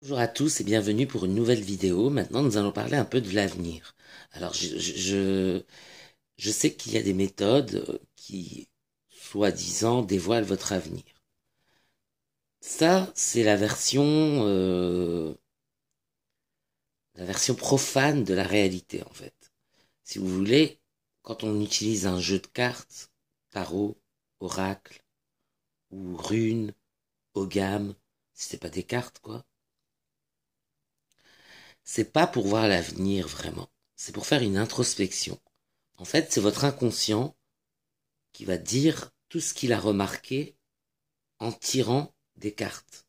Bonjour à tous et bienvenue pour une nouvelle vidéo. Maintenant, nous allons parler un peu de l'avenir. Alors, je sais qu'il y a des méthodes qui, soi-disant, dévoilent votre avenir. Ça, c'est la version profane de la réalité, en fait. Si vous voulez, quand on utilise un jeu de cartes, tarot, oracle, ou runes, ogam, si c'est pas des cartes, quoi, c'est pas pour voir l'avenir vraiment. C'est pour faire une introspection. En fait, c'est votre inconscient qui va dire tout ce qu'il a remarqué en tirant des cartes.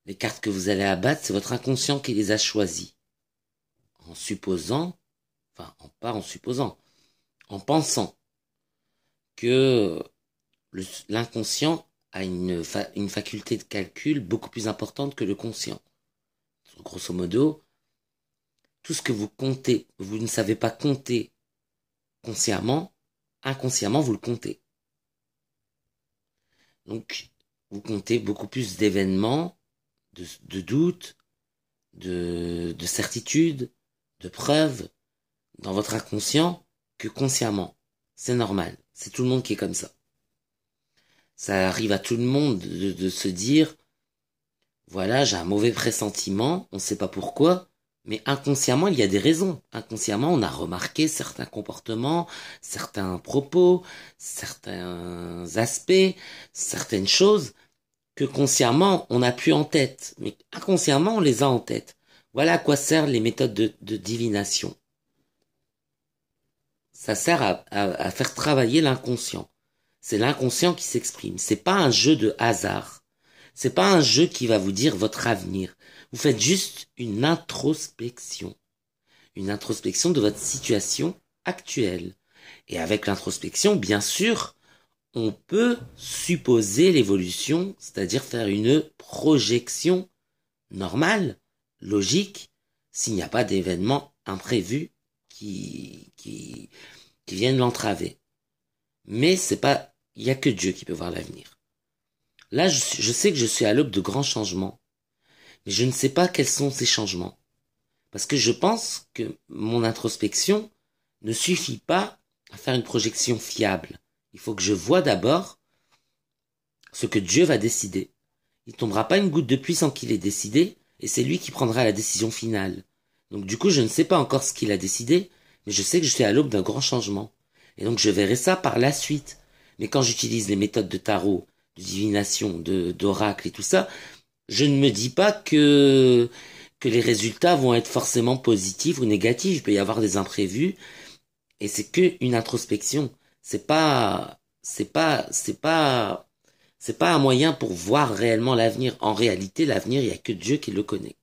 Les cartes que vous allez abattre, c'est votre inconscient qui les a choisies. En supposant, pas en supposant, en pensant que l'inconscient a une faculté de calcul beaucoup plus importante que le conscient. Grosso modo, tout ce que vous comptez, vous ne savez pas compter consciemment, inconsciemment vous le comptez. Donc, vous comptez beaucoup plus d'événements, de doutes, de certitudes, de preuves dans votre inconscient que consciemment. C'est normal. C'est tout le monde qui est comme ça. Ça arrive à tout le monde de se dire, voilà, j'ai un mauvais pressentiment, on ne sait pas pourquoi, mais inconsciemment, il y a des raisons. Inconsciemment, on a remarqué certains comportements, certains propos, certains aspects, certaines choses que consciemment, on n'a plus en tête. Mais inconsciemment, on les a en tête. Voilà à quoi servent les méthodes de divination. Ça sert à faire travailler l'inconscient. C'est l'inconscient qui s'exprime. C'est pas un jeu de hasard. C'est pas un jeu qui va vous dire votre avenir. Vous faites juste une introspection. Une introspection de votre situation actuelle. Et avec l'introspection, bien sûr, on peut supposer l'évolution, c'est-à-dire faire une projection normale, logique, s'il n'y a pas d'événements imprévus qui viennent l'entraver. Mais c'est pas, il y a que Dieu qui peut voir l'avenir. Là, je sais que je suis à l'aube de grands changements, mais je ne sais pas quels sont ces changements. Parce que je pense que mon introspection ne suffit pas à faire une projection fiable. Il faut que je voie d'abord ce que Dieu va décider. Il tombera pas une goutte de pluie sans qu'il ait décidé, et c'est lui qui prendra la décision finale. Donc du coup, je ne sais pas encore ce qu'il a décidé, mais je sais que je suis à l'aube d'un grand changement. Et donc je verrai ça par la suite. Mais quand j'utilise les méthodes de tarot, de divination, d'oracle et tout ça, je ne me dis pas que les résultats vont être forcément positifs ou négatifs. Il peut y avoir des imprévus, et c'est que une introspection. C'est pas un moyen pour voir réellement l'avenir. En réalité, l'avenir, il y a que Dieu qui le connaît.